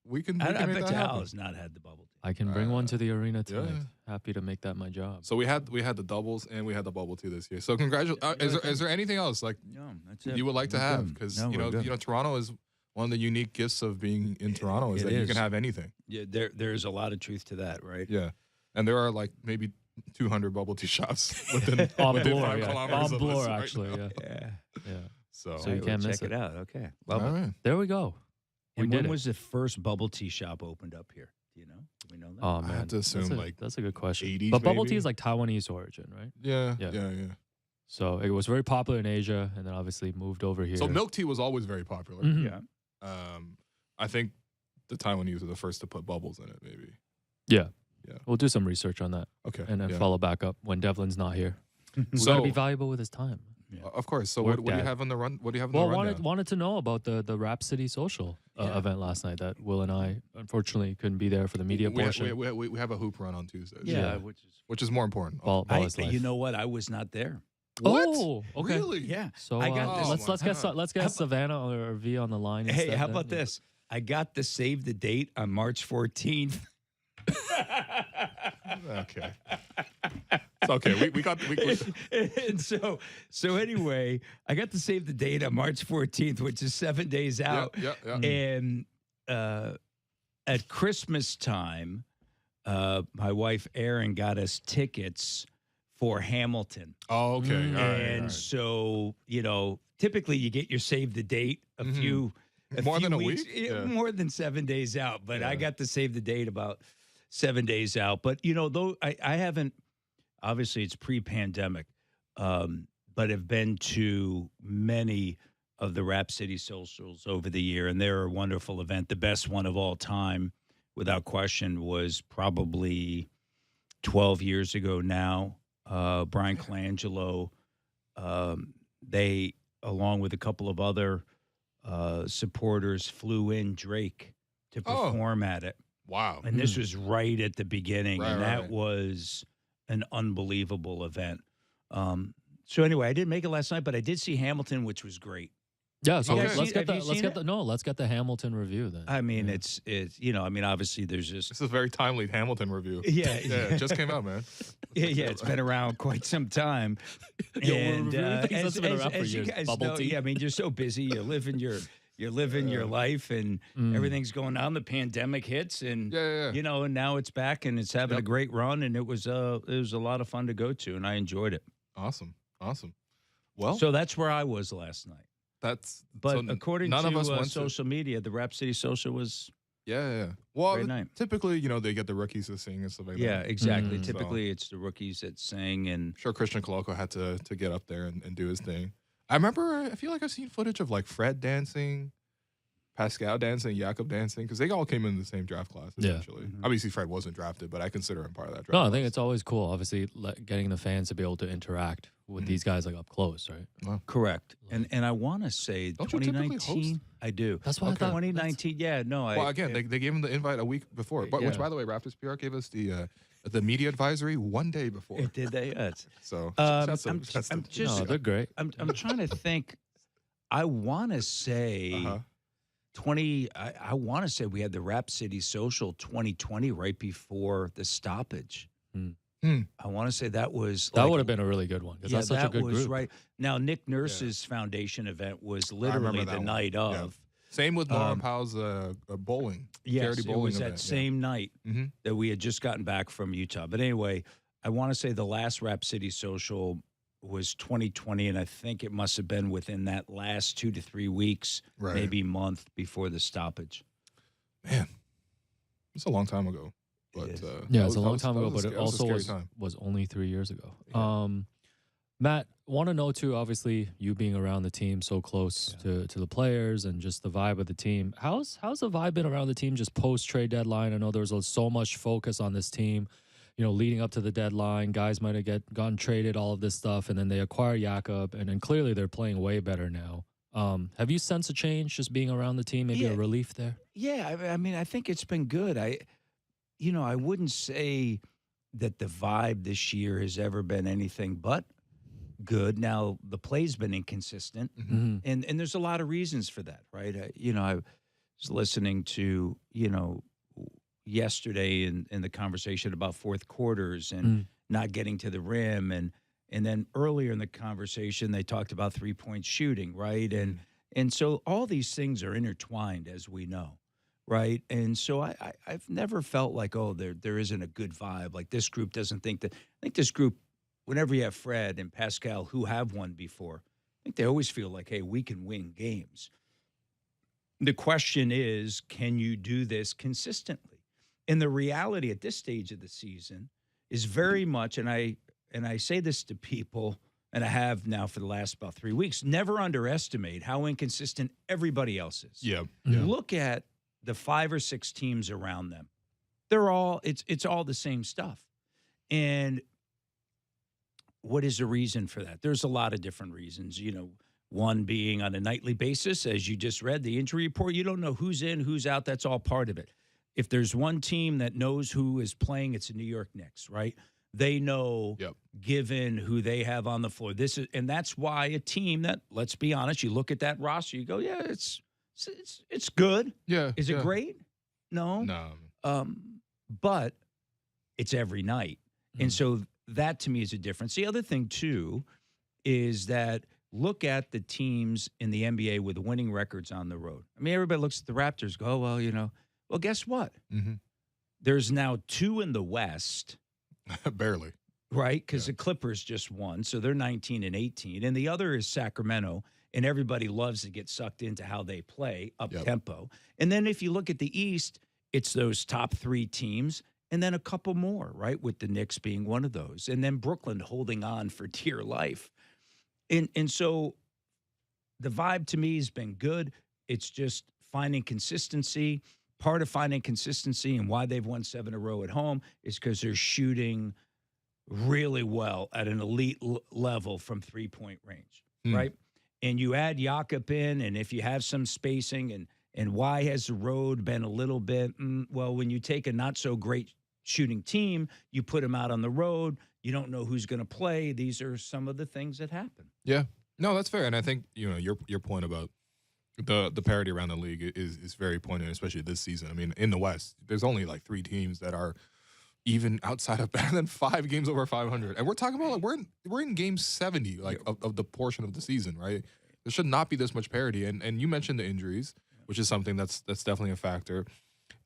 We can I make bet that you Al happen. has not had the bubble tea. I can bring one to the arena tonight. yeah. Happy to make that my job. So we had the doubles and we had the bubble tea this year. So congratulations. Is there anything else like No, that's it. you would like to We're have? good. Because No, we're good. Toronto is one of the unique gifts of being in Toronto is It that you is. can have anything. Yeah, there's a lot of truth to that, right? Yeah, and there are like maybe 200 bubble tea shops within, On within Bloor, 5 yeah. kilometers On of us Bloor, right actually, now. yeah. Yeah. So, So you can't miss check it. it out. Okay. all Love it. right. There we go. We And did when it. was the first bubble tea shop opened up here? Do you know? Do we know that? Oh I man, have to assume, that's a, like, that's a good question. 80s But bubble maybe? tea is like Taiwanese origin, right? Yeah, Yeah. yeah. So it was very popular in Asia, and then obviously moved over here. So milk tea was always very popular. Mhm. Yeah. I think the Taiwanese were the first to put bubbles in it. Maybe. Yeah. Yeah. We'll do some research on that, Okay. and then yeah. follow back up when Devlin's not here. We So- gotta be valuable with his time. Of course. So Work what do you dad. have on the run? What do you have on Well, the rundown? wanted to know about the Rap City Social Yeah. event last night that Will and I unfortunately couldn't be there for the media portion. We have a hoop run on Tuesdays. Yeah. Yeah. Which is more important. Ball is life. You know what? I was not there. What? Oh, okay. Really? Yeah. So I got this. let's Oh, get my let's get Savannah or V on the line. Hey, instead how then. about this? I got the save the date on March 14th. Okay. It's okay. We got. And so anyway, I got to save the date on March 14th, which is 7 days out. Yeah. And at Christmas time, my wife Erin got us tickets for Hamilton. Oh, okay. Mm. All right, And all right. so, typically you get your save the date a Mhm. few More few than a weeks, week? Yeah. more than 7 days out. But I Yeah. got to save the date about 7 days out. But though I haven't, obviously it's pre-pandemic, but have been to many of the Rap City socials over the year, and they're a wonderful event, the best one of all time. without question, was probably 12 years ago now. Brian Colangelo, they, along with a couple of other supporters, flew in Drake to Oh. perform at it. Wow. And this was right at the beginning, Right, and right, that right. was an unbelievable event. So anyway, I didn't make it last night, but I did see Hamilton, which was great. Yeah, so you guys let's seen- get have you seen it? let's get the Hamilton review then. I mean, Yeah. it's I mean, obviously there's just This is a very timely Hamilton review. yeah, Yeah, it just came out, man. yeah, it's been around quite some time. Yo, we're and reviewing things that's been around for as you years. guys Bubble know, tea. yeah, I mean, you're so busy, you're living your life, and everything's going on. The pandemic hits, and Yeah. you know, and now it's back, and it's having a Yep. great run, and it was a lot of fun to go to, and I enjoyed it. Awesome. Well, So that's where I was last night. that's But so according none to of us went to. social media, the Rap City Social was Yeah. Well, Great night. typically, they get the rookies to sing and stuff like yeah, that. exactly. Mm. Typically, it's the rookies that sing, and I'm sure Christian Coloco had to get up there and do his thing. I feel like I've seen footage of like Fred dancing, Pascal dancing, Jakob dancing, because they all came in the same draft class, Yeah. essentially. Mhm. Obviously, Fred wasn't drafted, but I consider him part of that draft No, I class. think it's always cool. Obviously, getting the fans to be able to interact with Mhm. these guys like up close, right? correct. And I want to say Don't you typically 2019. host? I do. That's why Okay. I thought 2019. Yeah, no. Well, again, they gave him the invite a week before, but which, Yeah. by the way, Raptors PR gave us the media advisory one day before. Did they? Yes. So I'm shouts to- just- no, they're great. I'm trying to think. I want to say Uh-huh. 20. I want to say we had the Rap City Social 2020 right before the stoppage. Hmm. I want to say that was That like- would have been a really good one because Yeah, that's such a that good was group. right. Now Nick Nurse's foundation event was literally remember the that one. night Yeah. of. Same with Lauren Um, Powell's bowling. Yes, charity it bowling was event, that yeah. same night Mhm. that we had just gotten back from Utah. But anyway, I want to say the last Rap City Social was 2020, and I think it must have been within that last 2 to 3 weeks, Right. maybe month before the stoppage. Man, it's a long time ago. But is. Yeah, that it's a was- long that time was- ago, that was but a- it that was a also scary was, time. was only 3 years ago. Yeah. Matt, want to know too, obviously, you being around the team so close to the players and just the vibe of the team. How's the vibe been around the team just post trade deadline? I know there was so much focus on this team, leading up to the deadline. Guys might have gotten traded, all of this stuff, and then they acquire Jakob, and then clearly they're playing way better now. Have you sensed a change just being around the team? Maybe Yeah. a relief there? Yeah, I mean, I think it's been good. I wouldn't say that the vibe this year has ever been anything but good. Now, the play's been inconsistent, Mm-hmm. and there's a lot of reasons for that, right? I was listening to, yesterday in the conversation about fourth quarters and not getting to the rim, and then earlier in the conversation they talked about 3-point shooting, right? And so all these things are intertwined, as we know, right? And so I've never felt like, oh, there isn't a good vibe. Like this group doesn't think that. I think this group, whenever you have Fred and Pascal who have won before, I think they always feel like, hey, we can win games. The question is, can you do this consistently? And the reality at this stage of the season is very much, and I say this to people, and I have now for the last about 3 weeks, never underestimate how inconsistent everybody else is. Yeah. Look at the 5 or 6 teams around them. They're all, it's all the same stuff. And what is the reason for that? There's a lot of different reasons, one being on a nightly basis, as you just read, the injury report, you don't know who's in, who's out. That's all part of it. If there's one team that knows who is playing, it's the New York Knicks, right? They know, Yep. given who they have on the floor. And that's why a team that, let's be honest, you look at that roster, you go, yeah, it's good. Yeah. Is it great? No. No. But it's every night. And so that to me is a difference. The other thing, too, is that look at the teams in the NBA with winning records on the road. I mean, everybody looks at the Raptors, go, well, guess what? Mm-hmm. There's now 2 in the West, Barely. right? Because the Clippers just won, so they're 19 and 18. And the other is Sacramento, and everybody loves to get sucked into how they play, up-tempo. And then if you look at the East, it's those top 3 teams, and then a couple more, right, with the Knicks being one of those. And then Brooklyn holding on for dear life. And so the vibe to me has been good. It's just finding consistency, part of finding consistency and why they've won 7 in a row at home is because they're shooting really well at an elite level from 3-point range, right? And you add Jakob in, and if you have some spacing, and why has the road been a little bit, well, when you take a not so great shooting team, you put them out on the road, you don't know who's going to play. These are some of the things that happen. Yeah. No, that's fair. And I think, your point about the parity around the league is very poignant, especially this season. I mean, in the West, there's only like 3 teams that are even outside of better than 5 games over 500. And we're talking about like we're in game 70 of the portion of the season, right? There should not be this much parity. And you mentioned the injuries, which is something that's definitely a factor.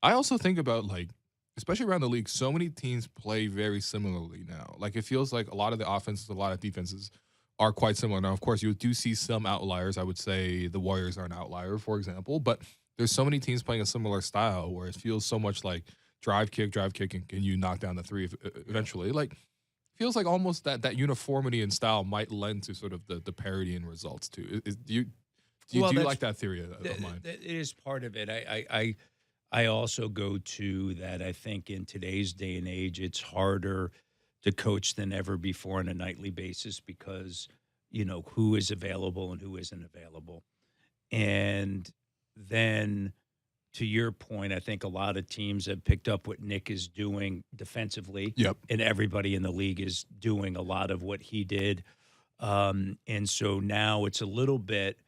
I also think about, like, especially around the league, so many teams play very similarly now. Like, it feels like a lot of the offenses, a lot of defenses are quite similar. Now, of course, you do see some outliers. I would say the Warriors are an outlier, for example, but there's so many teams playing a similar style where it feels so much like drive, kick, and can you knock down the 3 eventually? Like, feels like almost that uniformity in style might lend to sort of the parity in results too. Do you like that theory of mine? It is part of it. I also go to that. I think in today's day and age, it's harder to coach than ever before on a nightly basis because, who is available and who isn't available. And then to your point, I think a lot of teams have picked up what Nick is doing defensively. Yep. And everybody in the league is doing a lot of what he did. And so now it's a little bit,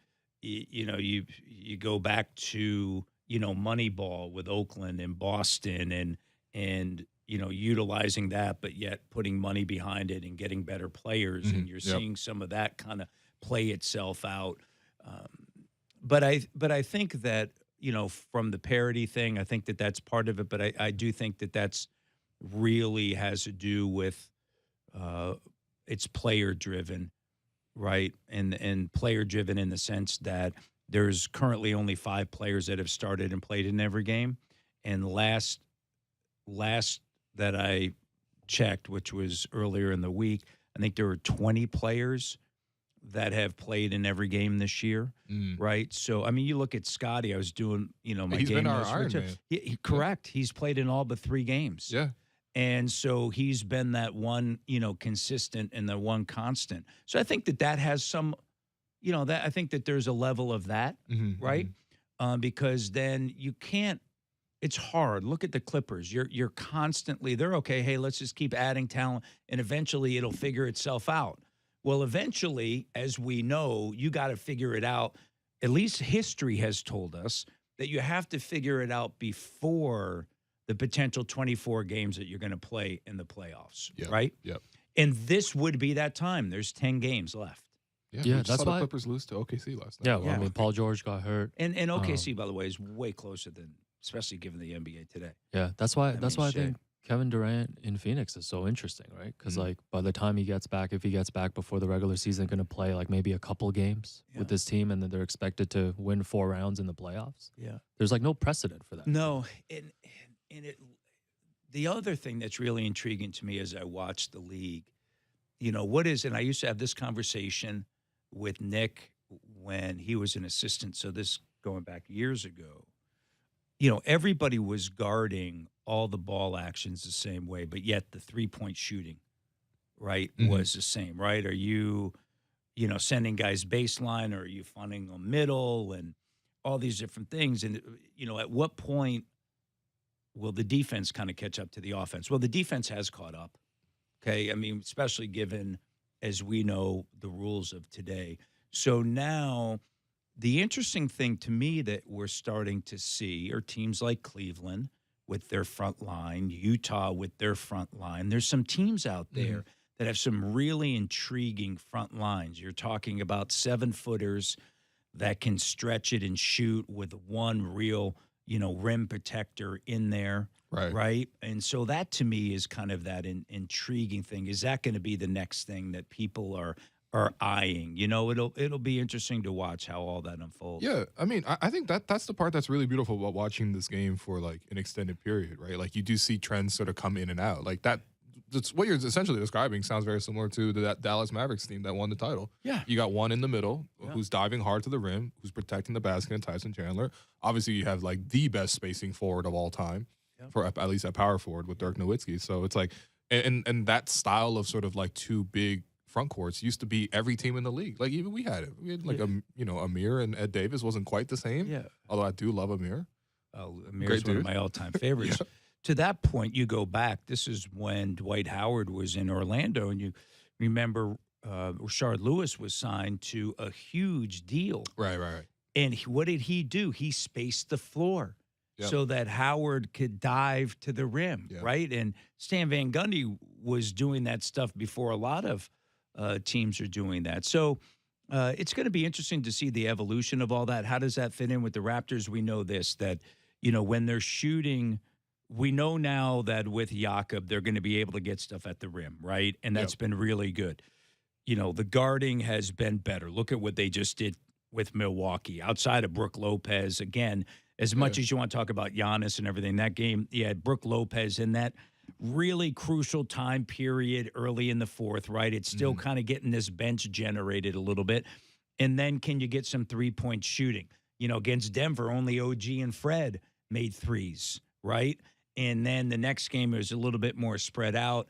you go back to, Moneyball with Oakland and Boston and utilizing that, but yet putting money behind it and getting better players. And you're seeing some of that kind of play itself out. But I think that, from the parity thing, I think that that's part of it. But I do think that that's really has to do with it's player driven, right? And player driven in the sense that there's currently only 5 players that have started and played in every game. And last that I checked, which was earlier in the week, I think there were 20 players that have played in every game this year, right? So, I mean, you look at Scotty. I was doing, my He's game been our notes. Iron Man. Correct. He's played in all but 3 games. Yeah. And so he's been that one, consistent and the one constant. So I think that has some, that I think that there's a level of that, right? Because then you can't. It's hard. Look at the Clippers. You're constantly. They're okay. Hey, let's just keep adding talent, and eventually it'll figure itself out. Well, eventually, as we know, you got to figure it out. At least history has told us that you have to figure it out before the potential 24 games that you're going to play in the playoffs, right? Yep. And this would be that time. There's 10 games left. Yeah, that's saw the why Clippers lose to OKC last night. Yeah, well, I mean, Paul George got hurt. And OKC, by the way, is way closer than, especially given the NBA today. Yeah, that's why I shit. think Kevin Durant in Phoenix is so interesting, right? Because like by the time he gets back, if he gets back before the regular season, going to play like maybe a couple games with this team, and then they're expected to win 4 rounds in the playoffs. Yeah, there's like no precedent for that. No, and it. The other thing that's really intriguing to me as I watch the league, what is, and I used to have this conversation with Nick when he was an assistant. So this going back years ago. Everybody was guarding all the ball actions the same way, but yet the 3-point shooting, right, was the same, right? Are you, sending guys baseline, or are you funding them middle, and all these different things? And, at what point will the defense kind of catch up to the offense? Well, the defense has caught up, okay? I mean, especially given, as we know, the rules of today. So now the interesting thing to me that we're starting to see are teams like Cleveland with their front line, Utah with their front line. There's some teams out there that have some really intriguing front lines. You're talking about 7-footers that can stretch it and shoot with one real, rim protector in there. Right. And so that to me is kind of that intriguing thing. Is that going to be the next thing that people are eyeing? It'll be interesting to watch how all that unfolds. Yeah, I mean, I think that's the part that's really beautiful about watching this game for like an extended period, right? Like you do see trends sort of come in and out. Like that what you're essentially describing sounds very similar to that Dallas Mavericks team that won the title. Yeah. You got one in the middle who's diving hard to the rim, who's protecting the basket, and Tyson Chandler. Obviously, you have like the best spacing forward of all time, for at least at power forward with Dirk Nowitzki. So it's like, and that style of sort of like two big front courts used to be every team in the league. Like even we had it. We had like Amir and Ed Davis wasn't quite the same. Yeah. Although I do love Amir. Amir's one of my all-time favorites. To that point, you go back. This is when Dwight Howard was in Orlando, and you remember Rashard Lewis was signed to a huge deal. Right. And what did he do? He spaced the floor so that Howard could dive to the rim, right? And Stan Van Gundy was doing that stuff before a lot of teams are doing that. So it's going to be interesting to see the evolution of all that. How does that fit in with the Raptors? We know this, that, when they're shooting, we know now that with Jakob, they're going to be able to get stuff at the rim, right? And that's been really good. The guarding has been better. Look at what they just did with Milwaukee. Outside of Brook Lopez, again, as much as you want to talk about Giannis and everything, that game, you had Brook Lopez in that really crucial time period early in the fourth, right? It's still kind of getting this bench generated a little bit. And then can you get some three-point shooting? Against Denver, only OG and Fred made threes, right? And then the next game was a little bit more spread out.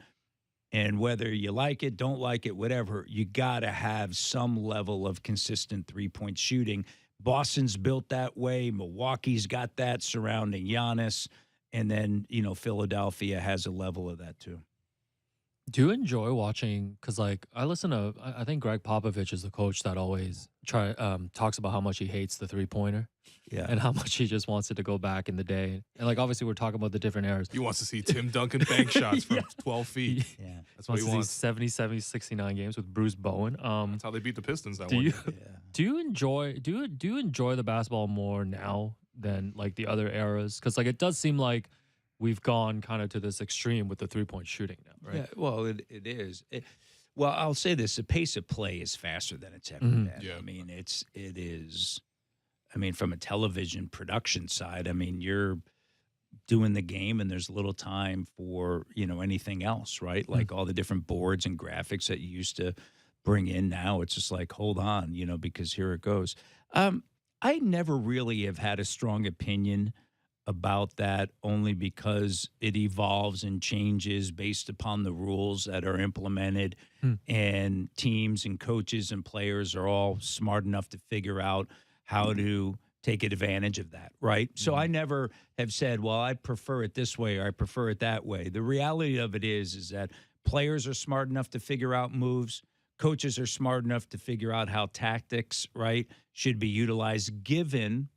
And whether you like it, don't like it, whatever, you got to have some level of consistent three-point shooting. Boston's built that way. Milwaukee's got that surrounding Giannis. And then, Philadelphia has a level of that too. Do you enjoy watching? Because I listen to, I think Greg Popovich is the coach that always talks about how much he hates the 3-pointer. Yeah. And how much he just wants it to go back in the day. And obviously we're talking about the different eras. He wants to see Tim Duncan bank shots from 12 feet. Yeah. That's what he wants. 70, 69 games with Bruce Bowen. That's how they beat the Pistons that one. Do you enjoy the basketball more now than the other eras? Because it does seem like we've gone kind of to this extreme with the 3-point shooting now, right? Yeah, well, it is. Well, I'll say this: the pace of play is faster than it's ever been. Yeah. I mean, it is. I mean, from a television production side, you're doing the game, and there's little time for anything else, right? Like all the different boards and graphics that you used to bring in. Now it's just like, hold on, because here it goes. I never really have had a strong opinion about that, only because it evolves and changes based upon the rules that are implemented, and teams and coaches and players are all smart enough to figure out how to take advantage of that, right? So I never have said, well, I prefer it this way or I prefer it that way. The reality of it is that players are smart enough to figure out moves. Coaches are smart enough to figure out how tactics, right, should be utilized given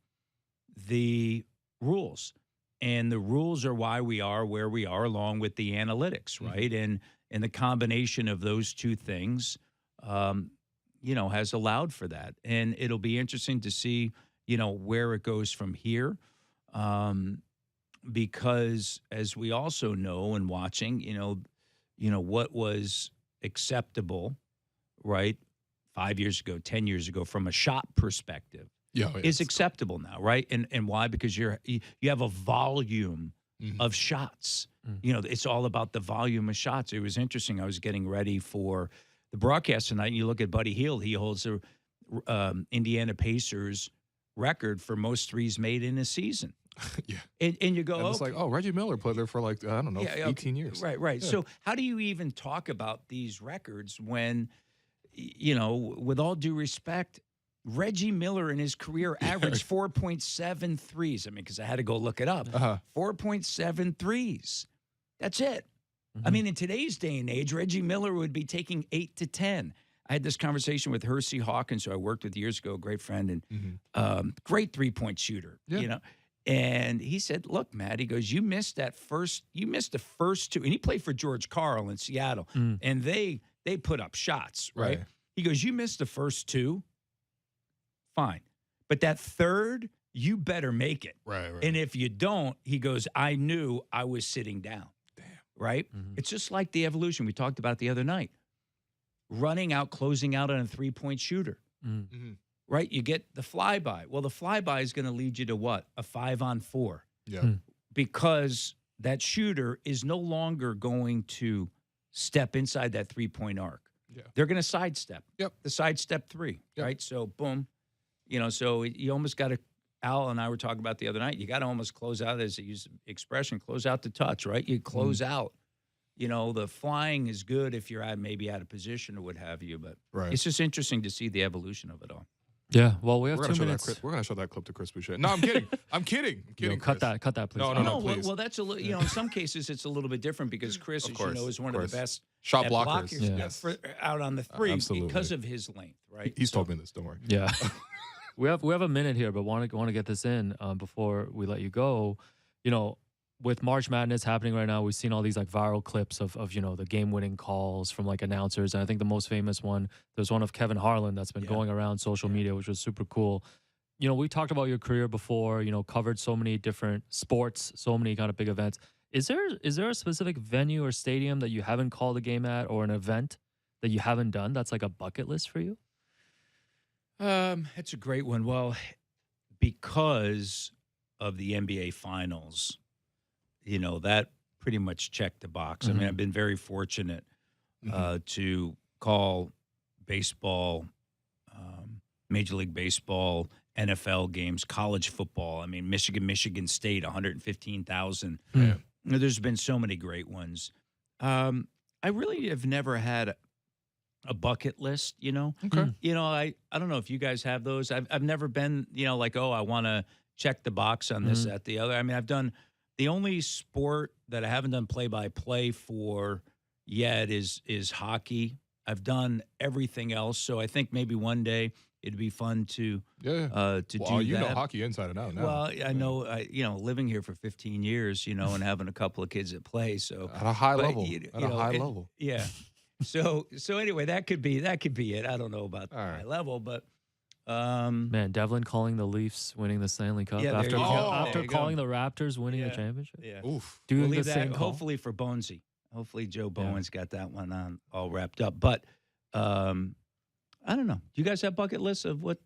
the rules. And the rules are why we are where we are, along with the analytics, right? And the combination of those two things, has allowed for that. And it'll be interesting to see, where it goes from here. Because as we also know and watching, what was acceptable, right, 5 years ago, 10 years ago, from a shot perspective, is acceptable now, right? And why? Because you have a volume of shots. It's all about the volume of shots. It was interesting. I was getting ready for the broadcast tonight, and you look at Buddy Hield. He holds the Indiana Pacers record for most threes made in a season. And you go, it's like, Reggie Miller played there for 18 years. Right. Yeah. So how do you even talk about these records when, with all due respect, Reggie Miller in his career averaged 4.7 threes. Because I had to go look it up. 4.7 threes. That's it. In today's day and age, Reggie Miller would be taking 8 to 10. I had this conversation with Hersey Hawkins, who I worked with years ago, a great friend and great 3-point shooter, And he said, look, Matt, he goes, you missed the first two. And he played for George Karl in Seattle. And they put up shots, right? He goes, you missed the first two. Fine. But that third, you better make it. Right. And if you don't, he goes, I knew I was sitting down. Damn. Right? It's just like the evolution we talked about the other night. Running out, closing out on a 3-point shooter. Right? You get the flyby. Well, the flyby is going to lead you to what? A 5-on-4. Yeah. Because that shooter is no longer going to step inside that 3-point arc. Yeah. They're going to sidestep. Yep. The sidestep 3, Yep. right? So, boom. So you almost got to, Al and I were talking about the other night, you got to almost close out, as they use the expression, close out the touch, right? You close out. The flying is good if you're maybe out of position or what have you, but Right. it's just interesting to see the evolution of it all. Yeah. Well, we have We're 2 gonna minutes. we're gonna show that clip to Chris Boucher. No, I'm kidding. I'm kidding. I'm kidding. Cut Chris. that, please. No, Well, please. that's a little, in some cases it's a little bit different because Chris, Of as course, is one of of the course. best Shot at blockers. blockers Yes. out on the 3 absolutely. because of his length, right? He's told me this. Don't worry. Yeah. we have a minute here, but want to get this in before we let you go. With March Madness happening right now, we've seen all these like viral clips of the game-winning calls from like announcers, and I think the most famous one, there's one of Kevin Harlan that's been going around social media, which was super cool. We talked about your career before. Covered so many different sports, so many kind of big events. Is there a specific venue or stadium that you haven't called a game at, or an event that you haven't done that's like a bucket list for you? That's a great one. Well, because of the NBA Finals, that pretty much checked the box. I mean, I've been very fortunate to call baseball, Major League Baseball, NFL games, college football. I mean, Michigan State, 115,000. Yeah. There's been so many great ones. I really have never had a bucket list, Okay. I don't know if you guys have those. I've never been, like, I want to check the box on this, that, the other. I mean, I've done the only sport that I haven't done play-by-play for yet is hockey. I've done everything else, so I think maybe one day it'd be fun to do You know that. hockey inside and out now. Well, I know, living here for 15 years, and having a couple of kids that play, so at a high but, level. At a high it- level. yeah. So anyway, that could be it. I don't know about the All right. high level, but Man, Devlin calling the Leafs winning the Stanley Cup Yeah, there after you go. after There you go. calling the Raptors winning the Yeah. championship. yeah. Oof. Doing We'll the leave same that call. hopefully for Bonesy. Hopefully Joe Bowen's got that one on all wrapped up. But I don't know. Do you guys have bucket lists of what?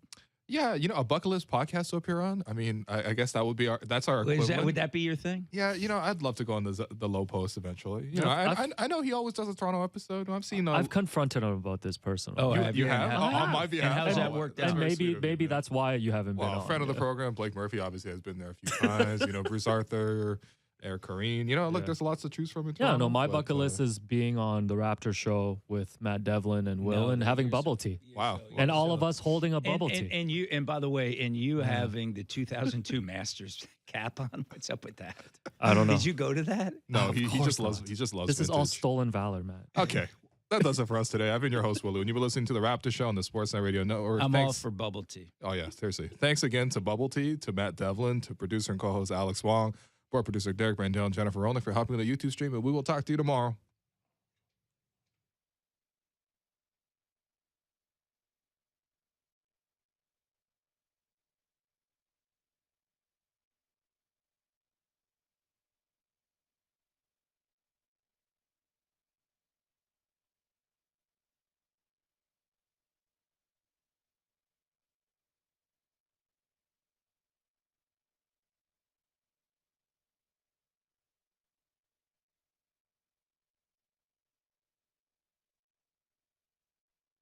Yeah, a bucket list podcast to appear on. I mean, I guess that would be that's our equivalent. Would that be your thing? Yeah, I'd love to go on the low post eventually. Yeah, I know he always does a Toronto episode. I've seen. I've confronted him about this personally. Oh, you have and on my and behalf. how's that Oh, worked that's out? and very sweet maybe of you, man. that's why you haven't been Well, a on. friend of the yeah. program, Blake Murphy, obviously has been there a few times. Bruce Arthur, Eric Kareen. Look, there's lots to choose from in Yeah, Toronto. no, my but, bucket list is being on the Raptors show with Matt Devlin and Will and having bubble tea. Wow. And all of us holding a bubble and, tea. and by the way, you having the 2002 Masters cap on. What's up with that? I don't know. Did you go to that? No, Of he course just loves. not. He just loves. This is all vintage. stolen valor, Matt. Okay. That does it for us today. I've been your host, Willow, and you've been listening to the Raptors Show on the Sportsnet Radio Network. I'm all Thanks. for bubble tea. Oh, yeah, seriously. Thanks again to Bubble Tea, to Matt Devlin, to producer and co-host Alex Wong, board producer Derek Brandell, and Jennifer Rolnick for helping with the YouTube stream, and we will talk to you tomorrow.